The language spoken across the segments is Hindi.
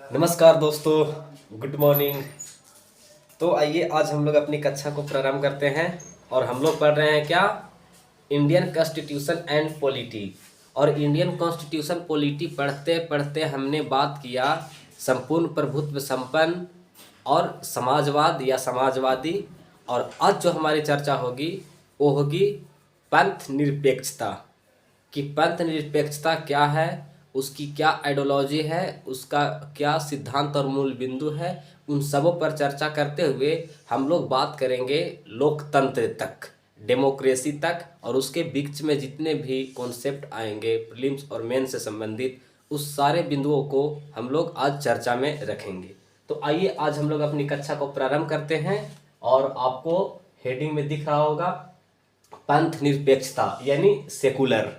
नमस्कार दोस्तों, गुड मॉर्निंग। तो आइए आज हम लोग अपनी कक्षा को प्रारंभ करते हैं और हम लोग पढ़ रहे हैं क्या, इंडियन कॉन्स्टिट्यूशन एंड पॉलिटी। और इंडियन कॉन्स्टिट्यूशन पॉलिटी पढ़ते पढ़ते हमने बात किया संपूर्ण प्रभुत्व संपन्न और समाजवाद या समाजवादी। और आज जो हमारी चर्चा होगी वो होगी पंथ निरपेक्षता, कि पंथ निरपेक्षता क्या है, उसकी क्या आइडियोलॉजी है, उसका क्या सिद्धांत और मूल बिंदु है। उन सबों पर चर्चा करते हुए हम लोग बात करेंगे लोकतंत्र तक, डेमोक्रेसी तक, और उसके बीच में जितने भी कॉन्सेप्ट आएंगे प्रीलिम्स और मेन से संबंधित, उस सारे बिंदुओं को हम लोग आज चर्चा में रखेंगे। तो आइए आज हम लोग अपनी कक्षा को प्रारंभ करते हैं। और आपको हेडिंग में दिख रहा होगा पंथ निरपेक्षता यानी सेकुलर,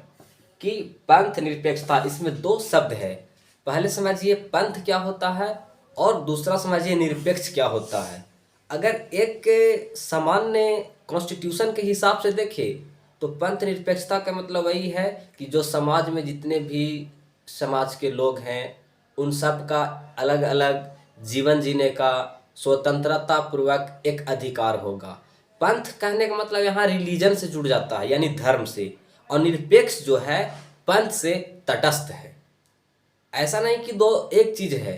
कि पंथ निरपेक्षता, इसमें दो शब्द है। पहले समझिए पंथ क्या होता है और दूसरा समझिए निरपेक्ष क्या होता है। अगर एक सामान्य कॉन्स्टिट्यूशन के हिसाब से देखें तो पंथ निरपेक्षता का मतलब वही है कि जो समाज में जितने भी समाज के लोग हैं उन सब का अलग अलग जीवन जीने का स्वतंत्रता पूर्वक एक अधिकार होगा। पंथ कहने का मतलब यहाँ रिलीजन से जुड़ जाता है यानी धर्म से, और निरपेक्ष जो है पंथ से तटस्थ है। ऐसा नहीं कि दो एक चीज है।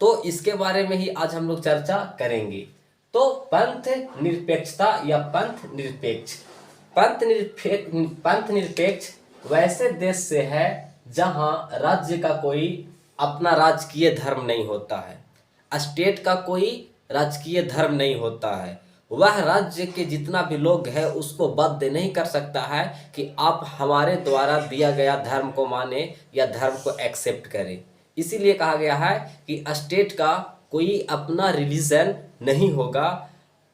तो इसके बारे में ही आज हम लोग चर्चा करेंगे। तो पंथ निरपेक्षता या पंथ निरपेक्ष वैसे देश से है जहां राज्य का कोई अपना राजकीय धर्म नहीं होता है, स्टेट का कोई राजकीय धर्म नहीं होता है। वह राज्य के जितना भी लोग हैं उसको बाध्य नहीं कर सकता है कि आप हमारे द्वारा दिया गया धर्म को माने या धर्म को एक्सेप्ट करें। इसीलिए कहा गया है कि स्टेट का कोई अपना रिलीजन नहीं होगा।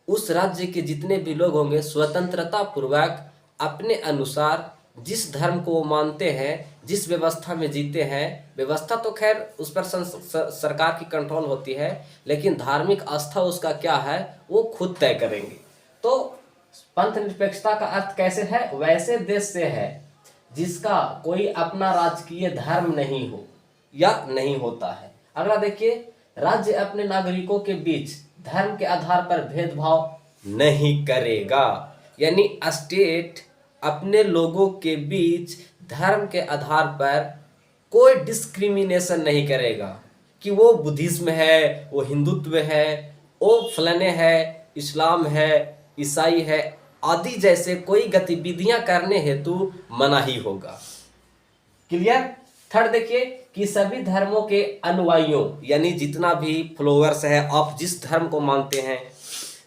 उस राज्य के जितने भी लोग होंगे स्वतंत्रता पूर्वक अपने अनुसार जिस धर्म को वो मानते हैं, जिस व्यवस्था में जीते हैं, व्यवस्था तो खैर उस पर सरकार की कंट्रोल होती है, लेकिन धार्मिक आस्था उसका क्या है वो खुद तय करेंगे। तो पंथ निरपेक्षता का अर्थ कैसे है, वैसे देश से है जिसका कोई अपना राजकीय धर्म नहीं हो या नहीं होता है। अगला देखिए, राज्य अपने नागरिकों के बीच धर्म के आधार पर भेदभाव नहीं करेगा, यानी स्टेट अपने लोगों के बीच धर्म के आधार पर कोई डिस्क्रिमिनेशन नहीं करेगा कि वो बुद्धिज्म है, वो हिंदुत्व है, वो फलाने है, इस्लाम है, ईसाई है आदि जैसे कोई गतिविधियां करने हेतु मनाही होगा। क्लियर। थर्ड देखिए कि सभी धर्मों के अनुयायियों यानी जितना भी फॉलोअर्स है, आप जिस धर्म को मानते हैं,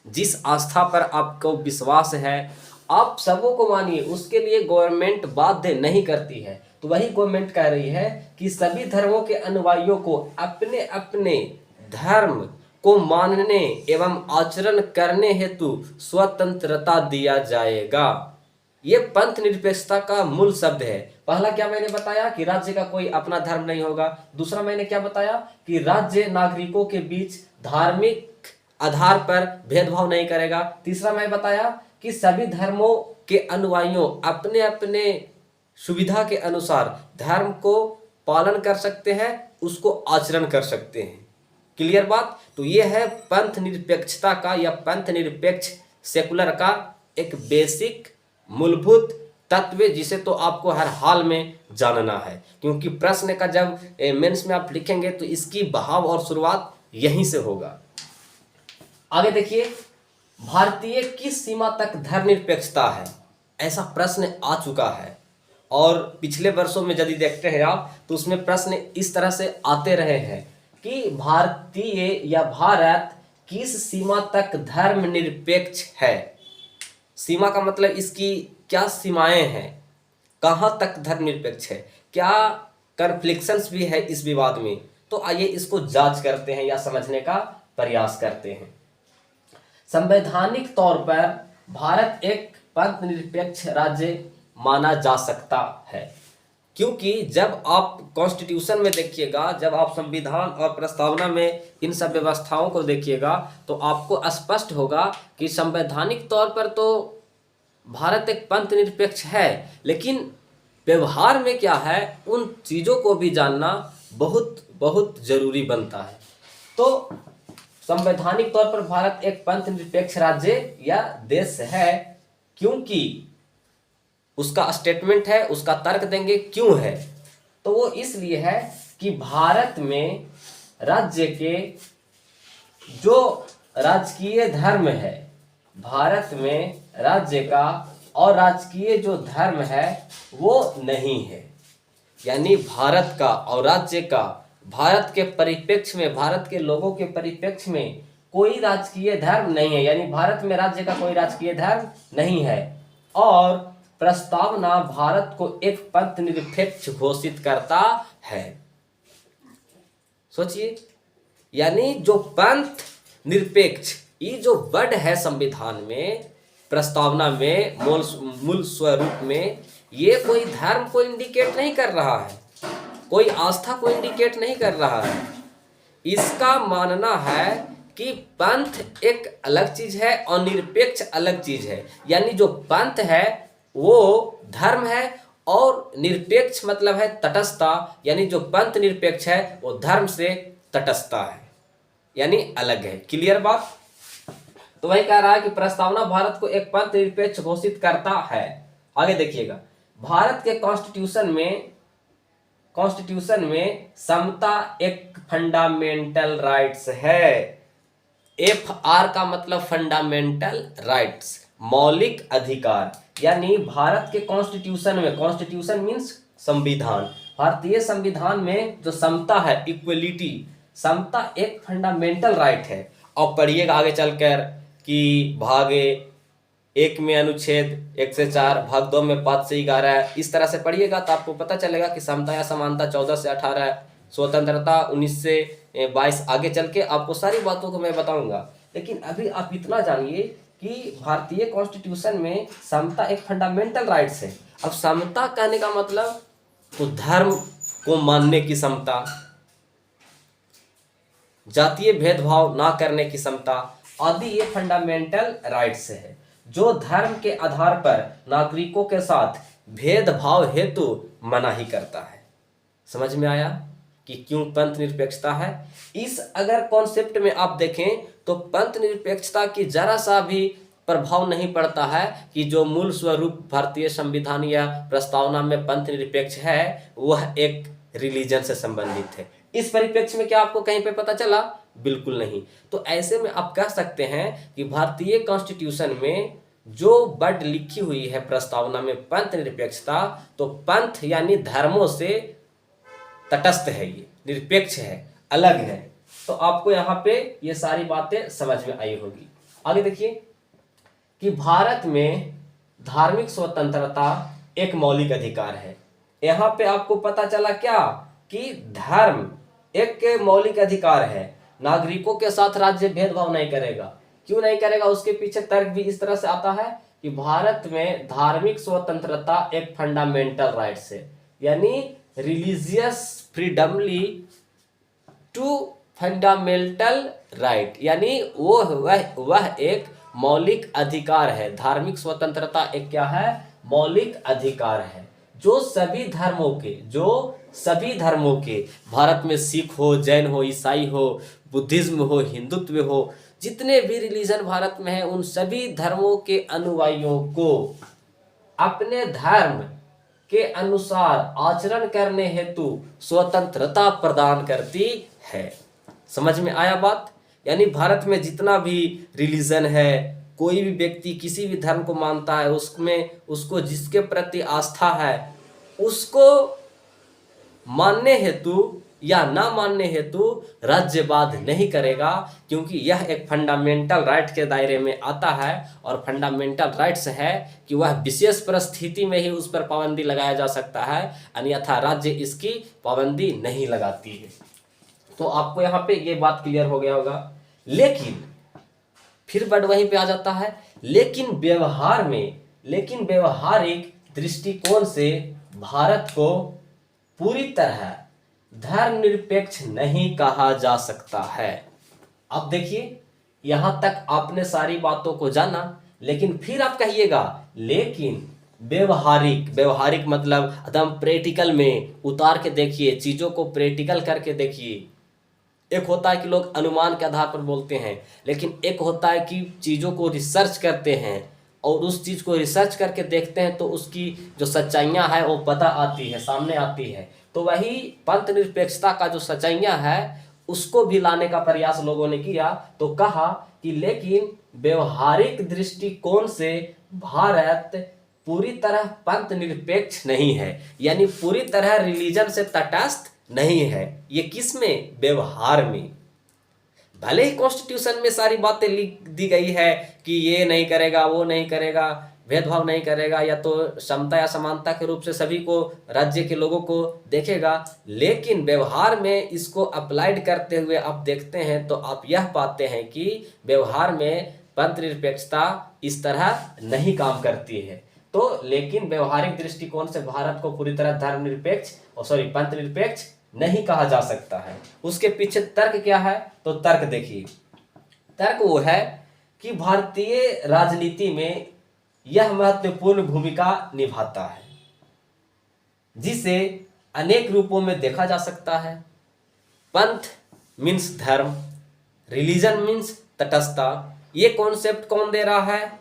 जिस आस्था पर आपको विश्वास है, आप सबों को मानिए, उसके लिए गवर्नमेंट बाध्य नहीं करती है। तो वही गवर्नमेंट कह रही है कि सभी धर्मों के अनुयायियों को अपने अपने धर्म को मानने एवं आचरण करने हेतु स्वतंत्रता दिया जाएगा। ये पंथ निरपेक्षता का मूल शब्द है। पहला क्या मैंने बताया कि राज्य का कोई अपना धर्म नहीं होगा। दूसरा मैंने क्या बताया कि राज्य नागरिकों के बीच धार्मिक आधार पर भेदभाव नहीं करेगा। तीसरा मैं बताया कि सभी धर्मों के अनुयायियों अपने अपने सुविधा के अनुसार धर्म को पालन कर सकते हैं, उसको आचरण कर सकते हैं। क्लियर बात। तो ये है पंथ निरपेक्षता का या पंथ निरपेक्ष सेकुलर का एक बेसिक मूलभूत तत्व, जिसे तो आपको हर हाल में जानना है, क्योंकि प्रश्न का जब मेंस में आप लिखेंगे तो इसकी बहाव और शुरुआत यहीं से होगा। आगे देखिए, भारतीय किस सीमा तक धर्मनिरपेक्षता है, ऐसा प्रश्न आ चुका है। और पिछले वर्षों में यदि देखते हैं आप तो उसमें प्रश्न इस तरह से आते रहे हैं कि भारतीय या भारत किस सीमा तक धर्मनिरपेक्ष है। सीमा का मतलब इसकी क्या सीमाएं हैं, कहाँ तक धर्मनिरपेक्ष है, क्या कन्फ्लिक्शंस भी है इस विवाद में। तो आइए इसको जांच करते हैं या समझने का प्रयास करते हैं। संवैधानिक तौर पर भारत एक पंथ निरपेक्ष राज्य माना जा सकता है, क्योंकि जब आप कॉन्स्टिट्यूशन में देखिएगा, जब आप संविधान और प्रस्तावना में इन सब व्यवस्थाओं को देखिएगा तो आपको स्पष्ट होगा कि संवैधानिक तौर पर तो भारत एक पंथ निरपेक्ष है, लेकिन व्यवहार में क्या है उन चीज़ों को भी जानना बहुत बहुत जरूरी बनता है। तो संवैधानिक तौर पर भारत एक पंथ निरपेक्ष राज्य या देश है, क्योंकि उसका स्टेटमेंट है, उसका तर्क देंगे क्यों है। तो वो इसलिए है कि भारत में राज्य के जो राजकीय धर्म है, भारत में राज्य का और राजकीय जो धर्म है वो नहीं है। यानी भारत का और राज्य का, भारत के परिप्रेक्ष्य में, भारत के लोगों के परिप्रेक्ष्य में कोई राजकीय धर्म नहीं है। यानी भारत में राज्य का कोई राजकीय धर्म नहीं है। और प्रस्तावना भारत को एक पंथ निरपेक्ष घोषित करता है। सोचिए, यानी जो पंथ निरपेक्ष, ये जो वर्ड है संविधान में, प्रस्तावना में, मूल स्वरूप में, ये कोई धर्म को इंडिकेट नहीं कर रहा है, कोई आस्था को इंडिकेट नहीं कर रहा है। इसका मानना है कि पंथ एक अलग चीज है और निरपेक्ष अलग चीज है। यानी जो पंथ है वो धर्म है और निरपेक्ष मतलब है तटस्थता। यानी जो पंथ निरपेक्ष है वो धर्म से तटस्थता है, यानी अलग है। क्लियर बात? तो वही कह रहा है कि प्रस्तावना भारत को एक पंथ निरपेक्ष घोषित करता है। आगे देखिएगा, भारत के कॉन्स्टिट्यूशन में समता एक फंडामेंटल राइट्स है। FR का मतलब फंडामेंटल राइट्स, मौलिक अधिकार। यानी भारत के कॉन्स्टिट्यूशन में, कॉन्स्टिट्यूशन मीन्स संविधान, भारतीय संविधान में जो समता है, इक्वलिटी, समता एक फंडामेंटल राइट है। और पढ़िएगा आगे चलकर कि भाग 1 में अनुच्छेद 1 से 4, भाग 2 में 5 से 11, इस तरह से पढ़िएगा तो आपको पता चलेगा कि समता या समानता 14 से 18, स्वतंत्रता 19 से 22, आगे चल के आपको सारी बातों को मैं बताऊंगा। लेकिन अभी आप इतना जानिए कि भारतीय कॉन्स्टिट्यूशन में समता एक फंडामेंटल राइट्स है। अब समता कहने का मतलब तो धर्म को मानने की समता, जातीय भेदभाव ना करने की समता आदि, ये फंडामेंटल राइट्स है जो धर्म के आधार पर नागरिकों के साथ भेदभाव हेतु मनाही करता है। समझ में आया कि क्यों पंथ निरपेक्षता है? इस अगर कॉन्सेप्ट में आप देखें तो पंथ निरपेक्षता की जरा सा भी प्रभाव नहीं पड़ता है कि जो मूल स्वरूप भारतीय संविधान या प्रस्तावना में पंथ निरपेक्ष है वह एक रिलीजन से संबंधित है। इस परिप्रेक्ष्य में क्या आपको कहीं पे पता चला? बिल्कुल नहीं। तो ऐसे में आप कह सकते हैं कि भारतीय कॉन्स्टिट्यूशन में जो वर्ड लिखी हुई है प्रस्तावना में पंथ निरपेक्षता, तो पंथ यानी धर्मों से तटस्थ है, ये निरपेक्ष है, अलग है। तो आपको यहाँ पे ये सारी बातें समझ में आई होगी। आगे देखिए कि भारत में धार्मिक स्वतंत्रता एक मौलिक अधिकार है। यहाँ पे आपको पता चला क्या कि धर्म एक मौलिक अधिकार है, नागरिकों के साथ राज्य भेदभाव नहीं करेगा। क्यों नहीं करेगा? उसके पीछे तर्क भी इस तरह से आता है कि भारत में धार्मिक स्वतंत्रता एक फंडामेंटल राइट्स है, यानी रिलीजियस फ्रीडमली टू फंडामेंटल राइट, यानी वह एक मौलिक अधिकार है। धार्मिक स्वतंत्रता एक क्या है? मौलिक अधिकार है जो सभी धर्मों के भारत में सिख हो, जैन हो, ईसाई हो, बुद्धिज्म हो, हिंदुत्व हो, जितने भी रिलीजन भारत में है उन सभी धर्मों के अनुयायियों को अपने धर्म के अनुसार आचरण करने हेतु स्वतंत्रता प्रदान करती है। समझ में आया बात? यानी भारत में जितना भी रिलीजन है, कोई भी व्यक्ति किसी भी धर्म को मानता है, उसको जिसके प्रति आस्था है उसको मानने हेतु या ना मानने हेतु राज्यवाद नहीं करेगा, क्योंकि यह एक फंडामेंटल राइट के दायरे में आता है। और फंडामेंटल राइट्स है कि वह विशेष परिस्थिति में ही उस पर पाबंदी लगाया जा सकता है, अन्यथा राज्य इसकी पाबंदी नहीं लगाती है। तो आपको यहाँ पे ये बात क्लियर हो गया होगा। लेकिन फिर वर्ड वहीं पे आ जाता है, लेकिन व्यवहारिक दृष्टिकोण से भारत को पूरी तरह धर्मनिरपेक्ष नहीं कहा जा सकता है। अब देखिए, यहां तक आपने सारी बातों को जाना, लेकिन फिर आप कहिएगा लेकिन व्यवहारिक, व्यवहारिक मतलब एकदम प्रैक्टिकल में उतार के देखिए, चीज़ों को प्रैक्टिकल करके देखिए। एक होता है कि लोग अनुमान के आधार पर बोलते हैं, लेकिन एक होता है कि चीज़ों को रिसर्च करते हैं और उस चीज़ को रिसर्च करके देखते हैं तो उसकी जो सच्चाइयाँ हैं वो पता आती है, सामने आती है। तो वही पंथ निरपेक्षता का जो सच्चाइयाँ है उसको भी लाने का प्रयास लोगों ने किया। तो कहा कि लेकिन व्यवहारिक दृष्टिकोण से भारत पूरी तरह पंथ निरपेक्ष नहीं है, यानी पूरी तरह रिलीजन से तटस्थ नहीं है। ये किस में? व्यवहार में। भले ही कॉन्स्टिट्यूशन में सारी बातें लिख दी गई है कि ये नहीं करेगा, वो नहीं करेगा, भेदभाव नहीं करेगा, या तो समता या समानता के रूप से सभी को, राज्य के लोगों को देखेगा, लेकिन व्यवहार में इसको अप्लाइड करते हुए आप देखते हैं तो आप यह पाते हैं कि व्यवहार में पंथ निरपेक्षता इस तरह नहीं काम करती है। तो लेकिन व्यवहारिक दृष्टिकोण से भारत को पूरी तरह धर्मनिरपेक्ष पंथ निरपेक्ष नहीं कहा जा सकता है। उसके पीछे तर्क क्या है? तो तर्क देखिए, तर्क वो है कि भारतीय राजनीति में यह महत्वपूर्ण भूमिका निभाता है, जिसे अनेक रूपों में देखा जा सकता है। पंथ मीन्स धर्म, रिलीजन मीन्स तटस्थता। ये कॉन्सेप्ट कौन दे रहा है?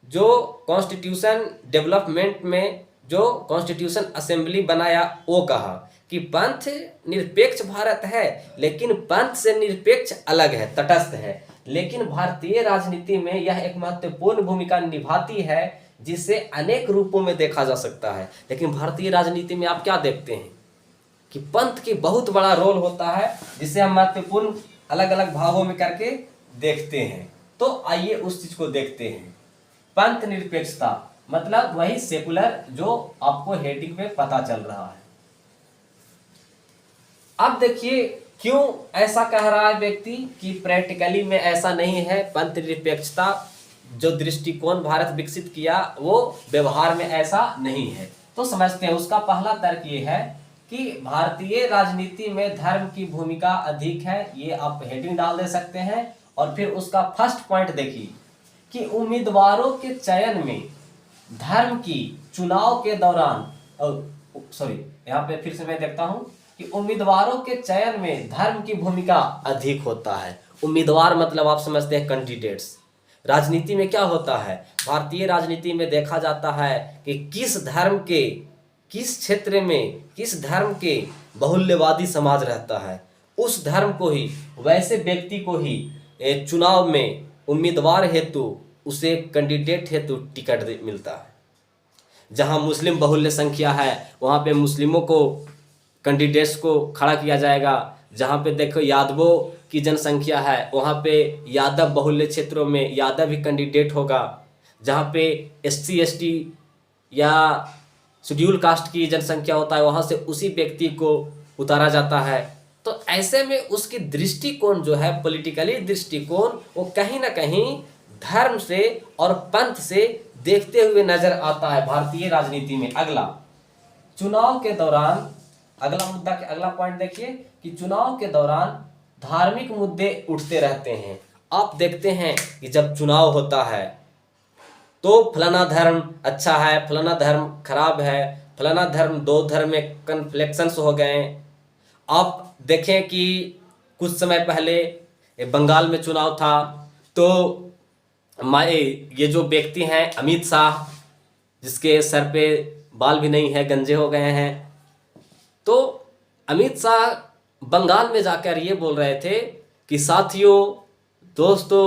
जो कॉन्स्टिट्यूशन डेवलपमेंट में जो कॉन्स्टिट्यूशन असेंबली बनाया वो कहा कि पंथ निरपेक्ष भारत है, लेकिन पंथ से निरपेक्ष अलग है, तटस्थ है। लेकिन भारतीय राजनीति में यह एक महत्वपूर्ण भूमिका निभाती है, जिसे अनेक रूपों में देखा जा सकता है। लेकिन भारतीय राजनीति में आप क्या देखते हैं कि पंथ की बहुत बड़ा रोल होता है, जिसे हम महत्वपूर्ण अलग अलग भागों में करके देखते हैं। तो आइए उस चीज को देखते हैं। पंथ निरपेक्षता मतलब वही सेकुलर जो आपको हेडिंग में पता चल रहा है। अब देखिए क्यों ऐसा कह रहा है व्यक्ति कि प्रैक्टिकली में ऐसा नहीं है। पंथ निरपेक्षता जो दृष्टिकोण भारत विकसित किया वो व्यवहार में ऐसा नहीं है। तो समझते हैं। उसका पहला तर्क ये है कि भारतीय राजनीति में धर्म की भूमिका अधिक है। ये आप हेडिंग डाल दे सकते हैं। और फिर उसका फर्स्ट पॉइंट देखिए कि उम्मीदवारों के चयन में धर्म की चुनाव के दौरान यहाँ पे फिर से मैं देखता हूं कि उम्मीदवारों के चयन में धर्म की भूमिका अधिक होता है। उम्मीदवार मतलब आप समझते हैं कैंडिडेट्स। राजनीति में क्या होता है? भारतीय राजनीति में देखा जाता है कि किस धर्म के, किस क्षेत्र में, किस धर्म के बहुल्यवादी समाज रहता है, उस धर्म को ही, वैसे व्यक्ति को ही चुनाव में उम्मीदवार हेतु, उसे कैंडिडेट हेतु टिकट मिलता है। जहां मुस्लिम बहुल्य संख्या है वहां पे मुस्लिमों को, कैंडिडेट्स को खड़ा किया जाएगा। जहां पे देखो यादवों की जनसंख्या है वहां पे यादव बहुल्य क्षेत्रों में यादव ही कैंडिडेट होगा। जहां पे SC ST या शेड्यूल कास्ट की जनसंख्या होता है वहां से उसी व्यक्ति को उतारा जाता है। तो ऐसे में उसकी दृष्टिकोण जो है, पॉलिटिकली दृष्टिकोण, वो कहीं ना कहीं धर्म से और पंथ से देखते हुए नजर आता है भारतीय राजनीति में। अगला, चुनाव के दौरान, अगला मुद्दा के अगला पॉइंट देखिए कि चुनाव के दौरान धार्मिक मुद्दे उठते रहते हैं। आप देखते हैं कि जब चुनाव होता है तो फलाना धर्म अच्छा है, फलाना धर्म खराब है, फलाना धर्म, दो धर्म में कन्फ्लिक्शंस हो गए। आप देखें कि कुछ समय पहले बंगाल में चुनाव था तो ये जो व्यक्ति हैं अमित शाह, जिसके सर पे बाल भी नहीं है, गंजे हो गए हैं, तो अमित शाह बंगाल में जाकर ये बोल रहे थे कि साथियों, दोस्तों,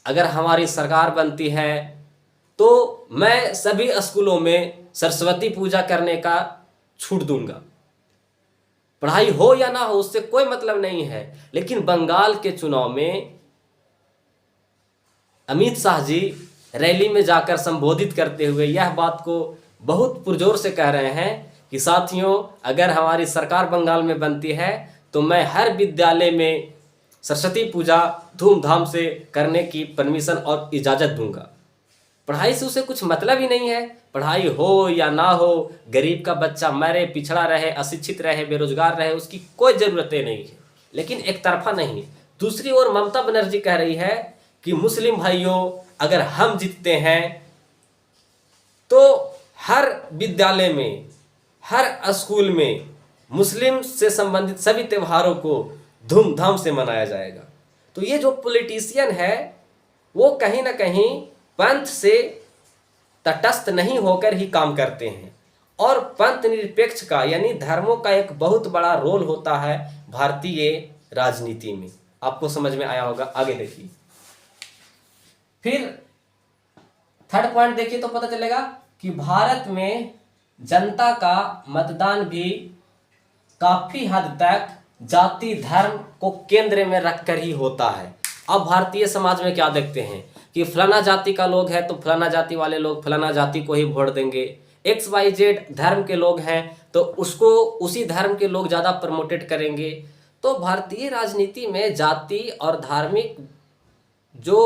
अगर हमारी सरकार बनती है तो मैं सभी स्कूलों में सरस्वती पूजा करने का छूट दूंगा। पढ़ाई हो या ना हो उससे कोई मतलब नहीं है। लेकिन बंगाल के चुनाव में अमित शाह जी रैली में जाकर संबोधित करते हुए यह बात को बहुत पुरजोर से कह रहे हैं कि साथियों, अगर हमारी सरकार बंगाल में बनती है तो मैं हर विद्यालय में सरस्वती पूजा धूमधाम से करने की परमिशन और इजाज़त दूंगा। पढ़ाई से उसे कुछ मतलब ही नहीं है। पढ़ाई हो या ना हो, गरीब का बच्चा मरे, पिछड़ा रहे, अशिक्षित रहे, बेरोजगार रहे, उसकी कोई ज़रूरतें नहीं है। लेकिन एक तरफा नहीं। दूसरी ओर ममता बनर्जी कह रही है कि मुस्लिम भाइयों, अगर हम जीतते हैं तो हर विद्यालय में, हर स्कूल में मुस्लिम से संबंधित सभी त्योहारों को धूमधाम से मनाया जाएगा। तो ये जो पॉलिटिशियन है वो कहीं ना कहीं पंथ से तटस्थ नहीं होकर ही काम करते हैं, और पंथ निरपेक्ष का यानी धर्मों का एक बहुत बड़ा रोल होता है भारतीय राजनीति में। आपको समझ में आया होगा। आगे देखिए, फिर थर्ड पॉइंट देखिए तो पता चलेगा कि भारत में जनता का मतदान भी काफी हद तक जाति धर्म को केंद्र में रखकर ही होता है। अब भारतीय समाज में क्या देखते हैं कि फलाना जाति का लोग है तो फलाना जाति वाले लोग फलाना जाति को ही वोट देंगे, XYZ धर्म के लोग हैं तो उसको उसी धर्म के लोग ज़्यादा प्रमोटेट करेंगे। तो भारतीय राजनीति में जाति और धार्मिक जो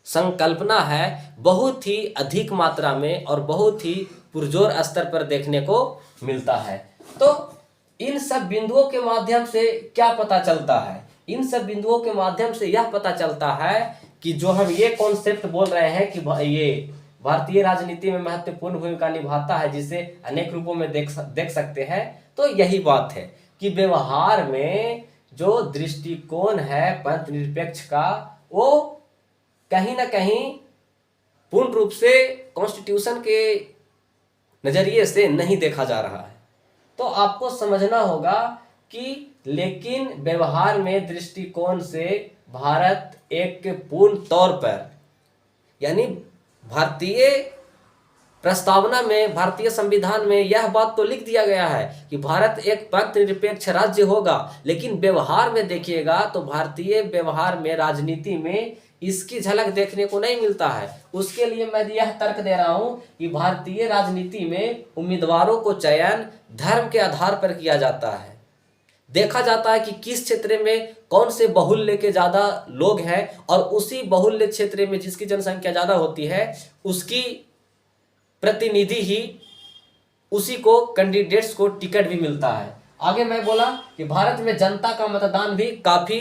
संकल्पना है बहुत ही अधिक मात्रा में और बहुत ही पुरजोर स्तर पर देखने को मिलता है। तो इन सब बिंदुओं के माध्यम से क्या पता चलता है? इन सब बिंदुओं के माध्यम से यह पता चलता है कि जो हम ये कॉन्सेप्ट बोल रहे हैं कि ये भारतीय राजनीति में महत्वपूर्ण भूमिका निभाता है, जिसे अनेक रूपों में देख सकते हैं। तो यही बात है कि व्यवहार में जो दृष्टिकोण है पंथ निरपेक्ष का, वो कहीं ना कहीं पूर्ण रूप से कॉन्स्टिट्यूशन के नजरिए से नहीं देखा जा रहा है। तो आपको समझना होगा कि लेकिन व्यवहार में दृष्टिकोण से भारत एक पूर्ण तौर पर यानी भारतीय प्रस्तावना में, भारतीय संविधान में यह बात तो लिख दिया गया है कि भारत एक पंथ निरपेक्ष राज्य होगा, लेकिन व्यवहार में देखिएगा तो भारतीय व्यवहार में राजनीति में इसकी झलक देखने को नहीं मिलता है। उसके लिए मैं यह तर्क दे रहा हूं कि भारतीय राजनीति में उम्मीदवारों को चयन धर्म के आधार पर किया जाता है। देखा जाता है कि किस क्षेत्र में कौन से बहुल्य के ज़्यादा लोग हैं और उसी बहुल्य क्षेत्र में जिसकी जनसंख्या ज़्यादा होती है उसकी प्रतिनिधि ही उसी को कैंडिडेट्स को टिकट भी मिलता है। आगे मैं बोला कि भारत में जनता का मतदान भी काफ़ी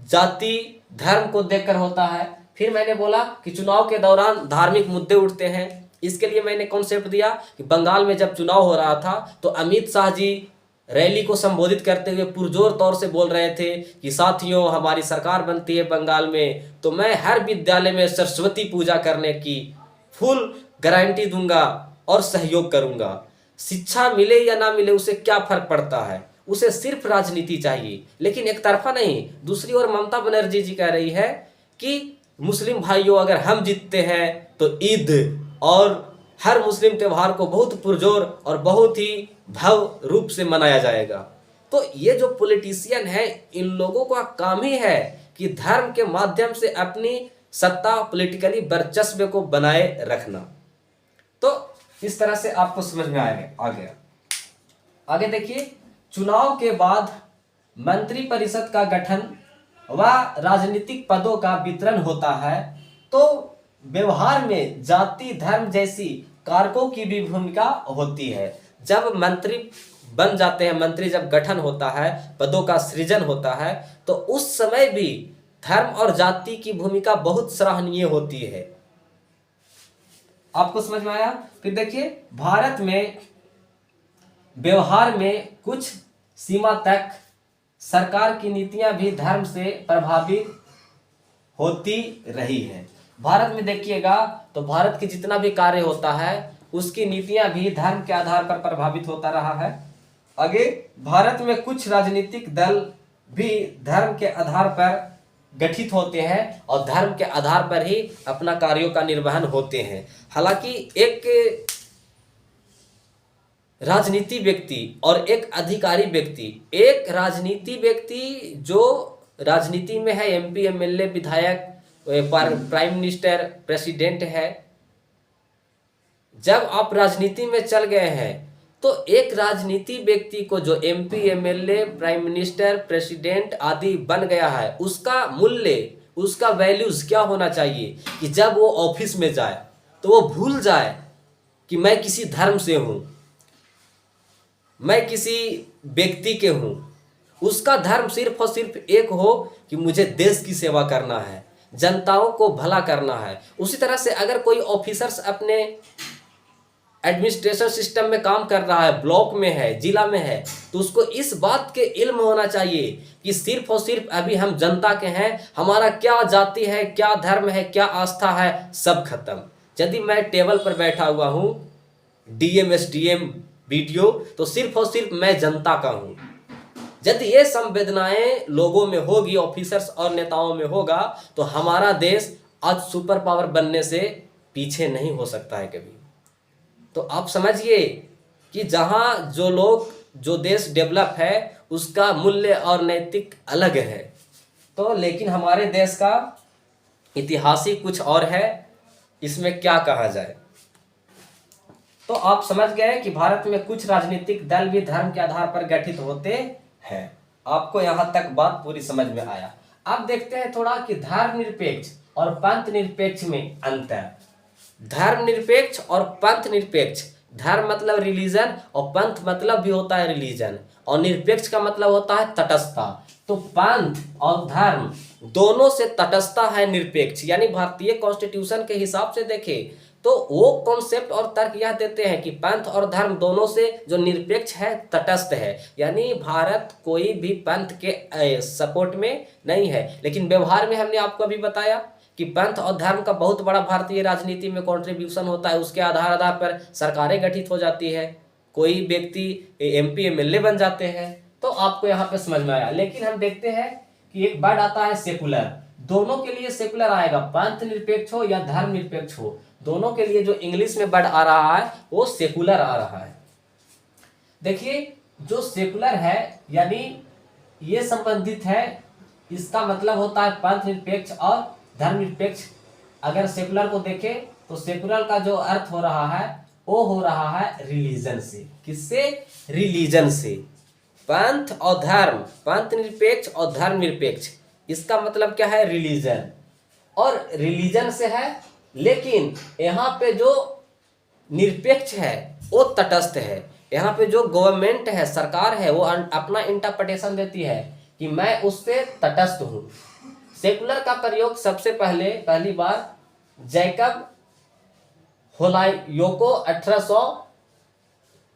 जाति धर्म को देखकर होता है। फिर मैंने बोला कि चुनाव के दौरान धार्मिक मुद्दे उठते हैं। इसके लिए मैंने कॉन्सेप्ट दिया कि बंगाल में जब चुनाव हो रहा था तो अमित शाह जी रैली को संबोधित करते हुए पुरजोर तौर से बोल रहे थे कि साथियों, हमारी सरकार बनती है बंगाल में तो मैं हर विद्यालय में सरस्वती पूजा करने की फुल गारंटी दूंगा और सहयोग करूंगा। शिक्षा मिले या ना मिले उसे क्या फर्क पड़ता है, उसे सिर्फ राजनीति चाहिए, लेकिन एक तरफा नहीं। दूसरी ओर ममता बनर्जी जी कह रही है कि मुस्लिम भाइयों, अगर हम जीतते हैं तो ईद और हर मुस्लिम त्यौहार को बहुत पुरजोर और बहुत ही भव्य रूप से मनाया जाएगा। तो ये जो पॉलिटिशियन है, इन लोगों का काम ही है कि धर्म के माध्यम से अपनी सत्ता, पॉलिटिकली वर्चस्व को बनाए रखना। तो इस तरह से आपको समझ में आ गया। आगे देखिए, चुनाव के बाद मंत्रिपरिषद का गठन व राजनीतिक पदों का वितरण होता है। तो व्यवहार में जाति धर्म जैसी कारकों की भी भूमिका होती है। जब मंत्री बन जाते हैं, मंत्री जब गठन होता है, पदों का सृजन होता है, तो उस समय भी धर्म और जाति की भूमिका बहुत सराहनीय होती है। आपको समझ में आया? फिर देखिए, भारत में व्यवहार में कुछ सीमा तक सरकार की नीतियां भी धर्म से प्रभावित होती रही है। भारत में देखिएगा तो भारत की जितना भी कार्य होता है उसकी नीतियां भी धर्म के आधार पर प्रभावित होता रहा है। आगे, भारत में कुछ राजनीतिक दल भी धर्म के आधार पर गठित होते हैं और धर्म के आधार पर ही अपना कार्यों का निर्वहन होते हैं। हालांकि एक राजनीति व्यक्ति और एक अधिकारी व्यक्ति, एक राजनीति व्यक्ति जो राजनीति में है, MP MLA विधायक प्राइम मिनिस्टर प्रेसिडेंट है, जब आप राजनीति में चल गए हैं तो एक राजनीति व्यक्ति को जो MP MLA prime minister president आदि बन गया है, उसका मूल्य, उसका वैल्यूज क्या होना चाहिए कि जब वो ऑफिस में जाए तो वो भूल जाए कि मैं किसी धर्म से हूं, मैं किसी व्यक्ति के हूं। उसका धर्म सिर्फ और सिर्फ एक हो कि मुझे देश की सेवा करना है, जनताओं को भला करना है। उसी तरह से अगर कोई ऑफिसर्स अपने एडमिनिस्ट्रेशन सिस्टम में काम कर रहा है, ब्लॉक में है, जिला में है, तो उसको इस बात के इल्म होना चाहिए कि सिर्फ और सिर्फ अभी हम जनता के हैं, हमारा क्या जाति है, क्या धर्म है, क्या आस्था है, सब खत्म। यदि मैं टेबल पर बैठा हुआ हूँ, डीएम एसडीएम बीडीओ, तो सिर्फ और सिर्फ मैं जनता का हूँ। यदि ये संवेदनाएं लोगों में होगी, ऑफिसर्स और नेताओं में होगा, तो हमारा देश आज सुपर पावर बनने से पीछे नहीं हो सकता है कभी। तो आप समझिए कि जहाँ जो देश डेवलप है उसका मूल्य और नैतिक अलग है। तो लेकिन हमारे देश का इतिहास ही कुछ और है, इसमें क्या कहा जाए। तो आप समझ गए कि भारत में कुछ राजनीतिक दल भी धर्म के आधार पर गठित होते हैं। आपको यहाँ तक बात पूरी समझ में आया। अब देखते हैं थोड़ा कि धर्मनिरपेक्ष और पंथ निरपेक्ष में अंतर। धर्मनिरपेक्ष और पंथ निरपेक्ष, धर्म मतलब रिलीजन और पंथ मतलब भी होता है रिलीजन, और निरपेक्ष का मतलब होता है तटस्थता। तो पंथ और धर्म दोनों से तटस्थता है निरपेक्ष। यानी भारतीय कॉन्स्टिट्यूशन के हिसाब से देखें तो वो कॉन्सेप्ट और तर्क यह देते हैं कि पंथ और धर्म दोनों से जो निरपेक्ष है, तटस्थ है। यानी भारत कोई भी पंथ के सपोर्ट में नहीं है। लेकिन व्यवहार में हमने आपको अभी बताया कि पंथ और धर्म का बहुत बड़ा भारतीय राजनीति में कंट्रीब्यूशन होता है। उसके आधार पर सरकारें गठित हो जाती है, कोई व्यक्ति एमपी एमएलए बन जाते हैं। तो आपको यहाँ पे समझ में आया। लेकिन हम देखते हैं कि एक वर्ड आता है सेकुलर। दोनों के लिए सेकुलर आएगा, पंथ निरपेक्ष हो या धर्म निरपेक्ष हो, दोनों के लिए जो इंग्लिश में वर्ड आ रहा है वो सेकुलर आ रहा है। देखिए जो सेकुलर है यानी ये संबंधित है, इसका मतलब होता है पंथ निरपेक्ष और धर्म निरपेक्ष। अगर सेकुलर को देखें तो सेकुलर का जो अर्थ हो रहा है वो हो रहा है रिलीजन से। किससे? रिलीजन से। पंथ और धर्म, पंथ निरपेक्ष और धर्म निरपेक्ष, इसका मतलब क्या है? रिलीजन। और रिलीजन से है, लेकिन यहाँ पे जो निरपेक्ष है वो तटस्थ है। यहाँ पे जो गवर्नमेंट है, सरकार है, वो अपना इंटरप्रिटेशन देती है कि मैं उससे तटस्थ हूँ। सेकुलर का प्रयोग सबसे पहली बार जैकब होलायोको 1800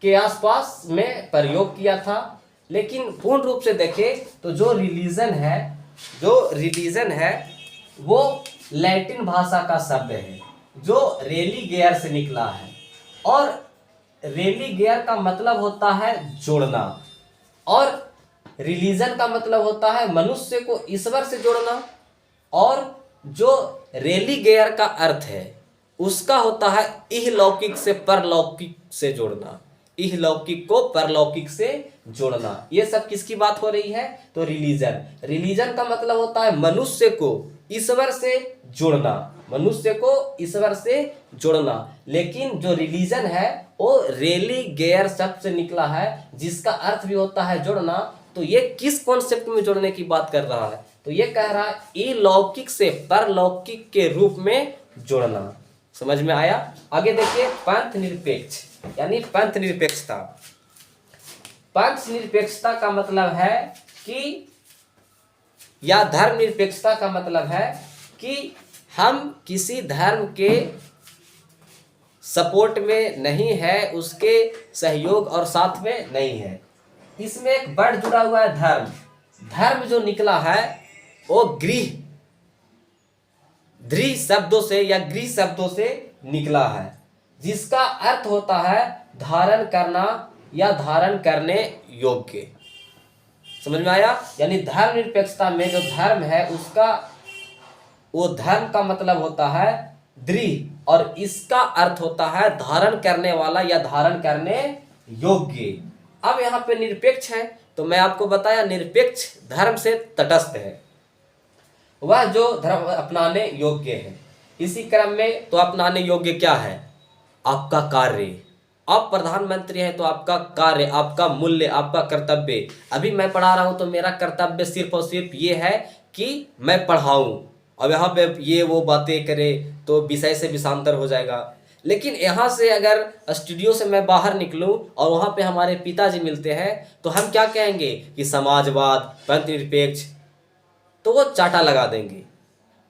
के आसपास में प्रयोग किया था। लेकिन पूर्ण रूप से देखें तो जो रिलीजन है वो लैटिन भाषा का शब्द है जो रेलीगेयर से निकला है। और रेलीगेयर का मतलब होता है जोड़ना, और रिलीजन का मतलब होता है मनुष्य को ईश्वर से जोड़ना। और जो रेलीगेयर का अर्थ है उसका होता है इहलौकिक से परलौकिक से जोड़ना, इहलौकिक को परलौकिक से जोड़ना। ये सब किसकी बात हो रही है? तो रिलीजन का मतलब होता है मनुष्य को ईश्वर से जोड़ना, मनुष्य को ईश्वर से जोड़ना। लेकिन जो रिलीजन है वो रेलीगेयर शब्द से निकला है जिसका अर्थ भी होता है जोड़ना। तो ये किस कॉन्सेप्ट में जोड़ने की बात कर रहा है? तो ये कह रहा है अलौकिक से परलौकिक के रूप में जोड़ना। समझ में आया? आगे देखिए पंथ निरपेक्ष यानी पंथ निरपेक्षता। पंथ निरपेक्षता का मतलब है कि, या धर्म निरपेक्षता का मतलब है कि हम किसी धर्म के सपोर्ट में नहीं है, उसके सहयोग और साथ में नहीं है। इसमें एक वर्ड जुड़ा हुआ है धर्म। धर्म जो निकला है वो गृह शब्दों से या गृह शब्दों से निकला है, जिसका अर्थ होता है धारण करना या धारण करने योग्य। समझ में आया? यानी धर्म निरपेक्षता में जो धर्म है उसका, वो धर्म का मतलब होता है दृढ़, और इसका अर्थ होता है धारण करने वाला या धारण करने योग्य। अब यहाँ पे निरपेक्ष है तो मैं आपको बताया निरपेक्ष धर्म से तटस्थ है, वह जो धर्म अपनाने योग्य है। इसी क्रम में तो अपनाने योग्य क्या है? आपका कार्य। आप प्रधानमंत्री हैं तो आपका कार्य, आपका मूल्य, आपका कर्तव्य। अभी मैं पढ़ा रहा हूं तो मेरा कर्तव्य सिर्फ और सिर्फ ये है कि मैं पढ़ाऊं। अब यहाँ पे ये वो बातें करे तो विषय से विषांतर हो जाएगा। लेकिन यहाँ से अगर स्टूडियो से मैं बाहर निकलूं और वहाँ पे हमारे पिताजी मिलते हैं तो हम क्या कहेंगे कि समाजवाद, पंथ निरपेक्ष, तो वो चाटा लगा देंगे।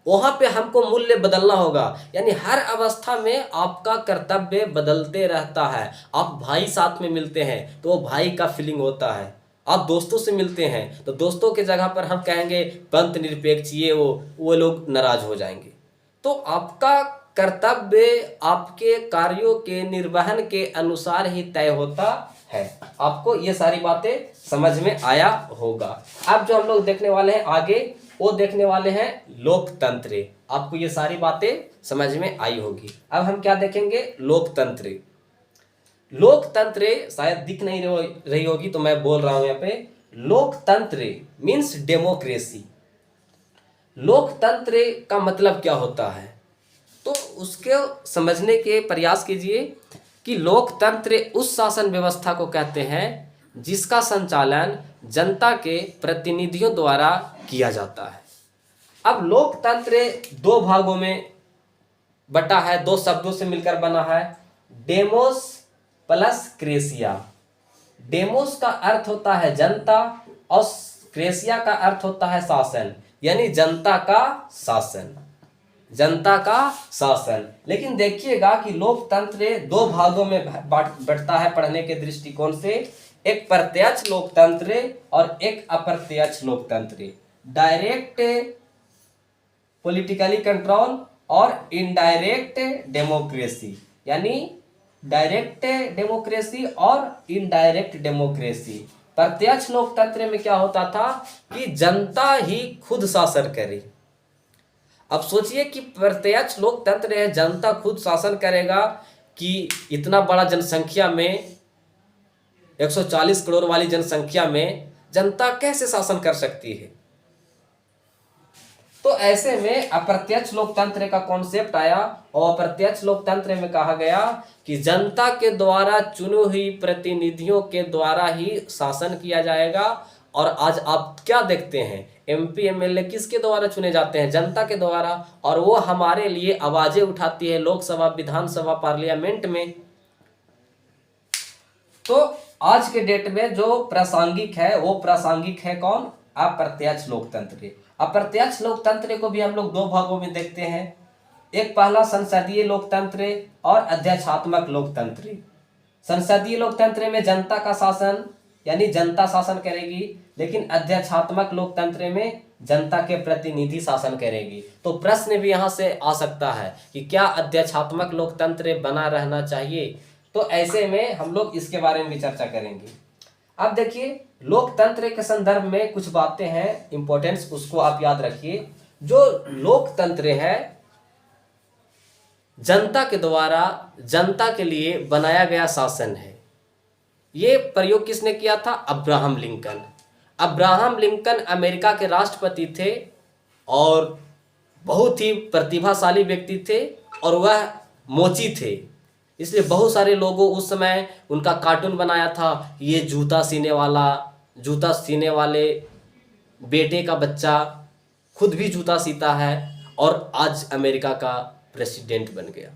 वहाँ पे हमको मूल्य बदलना होगा। यानी हर अवस्था में आपका कर्तव्य बदलते रहता है। आप भाई साथ में मिलते हैं तो वो भाई का फीलिंग होता है, आप दोस्तों से मिलते हैं तो दोस्तों के जगह पर हम कहेंगे पंथ निरपेक्ष, ये वो लोग नाराज हो जाएंगे। तो आपका कर्तव्य आपके कार्यों के निर्वहन के अनुसार ही तय होता है। आपको ये सारी बातें समझ में आया होगा। अब जो हम लोग देखने वाले हैं आगे, वो देखने वाले हैं लोकतंत्र। आपको ये सारी बातें समझ में आई होगी। अब हम क्या देखेंगे? लोकतंत्र। लोकतंत्र शायद दिख नहीं रही होगी तो मैं बोल रहा हूं यहाँ पे, लोकतंत्र मीन्स डेमोक्रेसी। लोकतंत्र का मतलब क्या होता है, तो उसके समझने के प्रयास कीजिए कि लोकतंत्र उस शासन व्यवस्था को कहते हैं जिसका संचालन जनता के प्रतिनिधियों द्वारा किया जाता है। अब लोकतंत्र दो भागों में बटा है, दो शब्दों से मिलकर बना है, डेमोस प्लस क्रेसिया। डेमोस का अर्थ होता है जनता और क्रेसिया का अर्थ होता है शासन, यानी जनता का शासन, जनता का शासन। लेकिन देखिएगा कि लोकतंत्र दो भागों में बंटता है पढ़ने के दृष्टिकोण से, एक प्रत्यक्ष लोकतंत्र और एक अप्रत्यक्ष लोकतंत्र। डायरेक्ट पॉलिटिकली कंट्रोल और इनडायरेक्ट डेमोक्रेसी, यानी डायरेक्ट डेमोक्रेसी और इनडायरेक्ट डेमोक्रेसी। प्रत्यक्ष लोकतंत्र में क्या होता था कि जनता ही खुद शासन करे। अब सोचिए कि प्रत्यक्ष लोकतंत्र है, जनता खुद शासन करेगा, कि इतना बड़ा जनसंख्या में 140 करोड़ वाली जनसंख्या में जनता कैसे शासन कर सकती है। तो ऐसे में अप्रत्यक्ष लोकतंत्र का कॉन्सेप्ट आया और अप्रत्यक्ष लोकतंत्र में कहा गया कि जनता के द्वारा चुनी हुई प्रतिनिधियों के द्वारा ही शासन किया जाएगा। और आज आप क्या देखते हैं, एमपी एमएलए किसके द्वारा चुने जाते हैं? जनता के द्वारा, और वो हमारे लिए आवाजें उठाती है लोकसभा, विधानसभा, पार्लियामेंट में। तो आज के डेट में जो प्रासंगिक है वो प्रासंगिक है कौन? अप्रत्यक्ष लोकतंत्र। अप्रत्यक्ष लोकतंत्र को भी हम लोग दो भागों में देखते हैं, एक पहला संसदीय लोकतंत्र और अध्यक्षात्मक लोकतंत्र। संसदीय लोकतंत्र में जनता का शासन यानी जनता शासन करेगी, लेकिन अध्यक्षात्मक लोकतंत्र में जनता के प्रतिनिधि शासन करेगी। तो प्रश्न भी यहाँ से आ सकता है कि क्या अध्यक्षात्मक लोकतंत्र बना रहना चाहिए? तो ऐसे में हम लोग इसके बारे में भी चर्चा करेंगे। अब देखिए, लोकतंत्र के संदर्भ में कुछ बातें हैं इंपॉर्टेंस, उसको आप याद रखिए। जो लोकतंत्र है जनता के द्वारा जनता के लिए बनाया गया शासन है। ये प्रयोग किसने किया था? Abraham Lincoln. Abraham Lincoln America के राष्ट्रपति थे और बहुत ही प्रतिभाशाली व्यक्ति थे और वह मोची थे, इसलिए बहुत सारे लोगों उस समय उनका कार्टून बनाया था, ये जूता सीने वाले बेटे का बच्चा खुद भी जूता सीता है और आज अमेरिका का प्रेसिडेंट बन गया।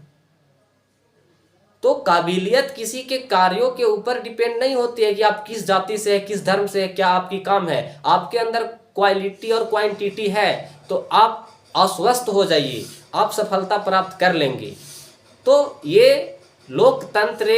तो काबिलियत किसी के कार्यों के ऊपर डिपेंड नहीं होती है कि आप किस जाति से है, किस धर्म से है, क्या आपकी काम है। आपके अंदर क्वालिटी और क्वांटिटी है तो आप आश्वस्त हो जाइए, आप सफलता प्राप्त कर लेंगे। तो ये लोकतंत्र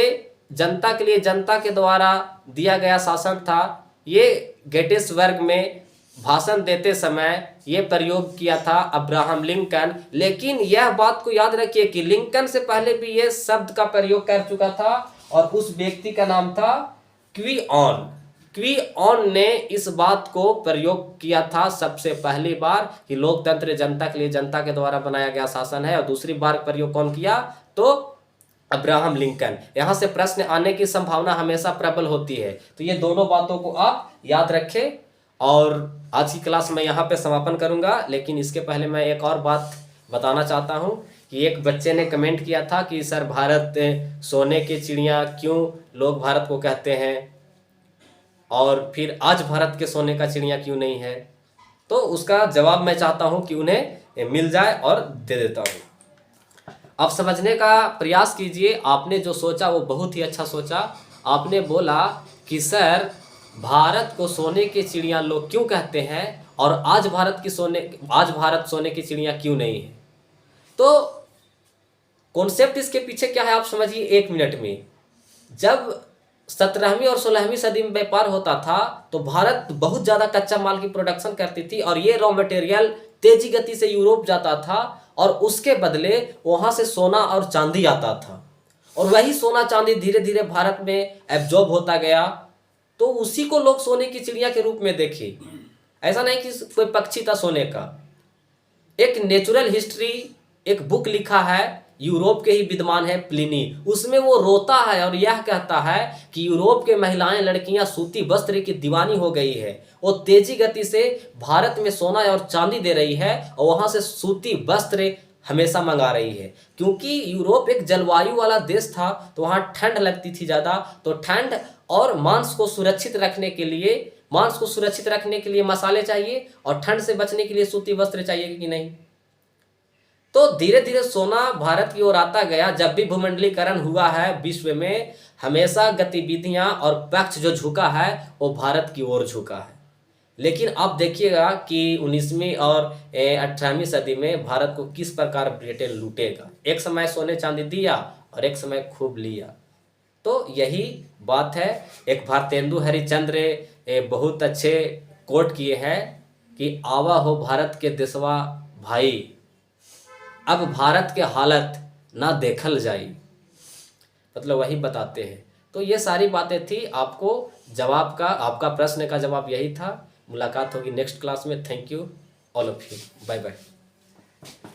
जनता के लिए जनता के द्वारा दिया गया शासन था। ये गेटिसबर्ग में भाषण देते समय ये प्रयोग किया था अब्राहम लिंकन। लेकिन यह बात को याद रखिए कि लिंकन से पहले भी ये शब्द का प्रयोग कर चुका था और उस व्यक्ति का नाम था क्विऑन। क्विऑन ने इस बात को प्रयोग किया था सबसे पहली बार कि लोकतंत्र जनता के लिए जनता के द्वारा बनाया गया शासन है, और दूसरी बार प्रयोग कौन किया? तो अब्राहम लिंकन। यहां से प्रश्न आने की संभावना हमेशा प्रबल होती है, तो ये दोनों बातों को आप याद रखें। और आज की क्लास मैं यहाँ पे समापन करूंगा, लेकिन इसके पहले मैं एक और बात बताना चाहता हूँ कि एक बच्चे ने कमेंट किया था कि सर भारत सोने की चिड़िया क्यों लोग भारत को कहते हैं, और फिर आज भारत के सोने का चिड़िया क्यों नहीं है। तो उसका जवाब मैं चाहता हूँ कि उन्हें मिल जाए और दे देता हूँ। अब समझने का प्रयास कीजिए। आपने जो सोचा वो बहुत ही अच्छा सोचा। आपने बोला कि सर भारत को सोने की चिड़िया लोग क्यों कहते हैं और आज भारत सोने की चिड़िया क्यों नहीं है। तो कॉन्सेप्ट इसके पीछे क्या है आप समझिए 1 मिनट में। जब 17वीं और 16वीं सदी में व्यापार होता था तो भारत बहुत ज़्यादा कच्चा माल की प्रोडक्शन करती थी और ये रॉ मटेरियल तेजी गति से यूरोप जाता था और उसके बदले वहाँ से सोना और चांदी आता था और वही सोना चांदी धीरे धीरे भारत में एब्जॉर्ब होता गया। तो उसी को लोग सोने की चिड़िया के रूप में देखे। ऐसा नहीं कि कोई पक्षी था सोने का। एक नेचुरल हिस्ट्री एक बुक लिखा है, यूरोप के ही विद्वान है प्लिनी, उसमें वो रोता है और यह कहता है कि यूरोप के महिलाएं लड़कियां सूती वस्त्र की दीवानी हो गई है। वो तेजी गति से भारत में सोना और चांदी दे रही है और वहां से सूती वस्त्र हमेशा मंगा रही है, क्योंकि यूरोप एक जलवायु वाला देश था तो वहाँ ठंड लगती थी ज़्यादा। तो ठंड और मांस को सुरक्षित रखने के लिए मसाले चाहिए और ठंड से बचने के लिए सूती वस्त्र चाहिए कि नहीं। तो धीरे धीरे सोना भारत की ओर आता गया। जब भी भूमंडलीकरण हुआ है विश्व में, हमेशा गतिविधियां और पक्ष जो झुका है वो भारत की ओर झुका है। लेकिन अब देखिएगा कि 19वीं और 18वीं सदी में भारत को किस प्रकार ब्रिटेन लूटेगा। एक समय सोने चांदी दिया और एक समय खूब लिया। तो यही बात है। एक भारतेंदु हरिश्चंद्र बहुत अच्छे कोट किए हैं कि आवा हो भारत के देशवा भाई, अब भारत के हालत ना देखल जाई। मतलब वही बताते हैं। तो ये सारी बातें थी। आपका प्रश्न का जवाब यही था। मुलाकात होगी नेक्स्ट क्लास में। Thank you all of you. Bye bye.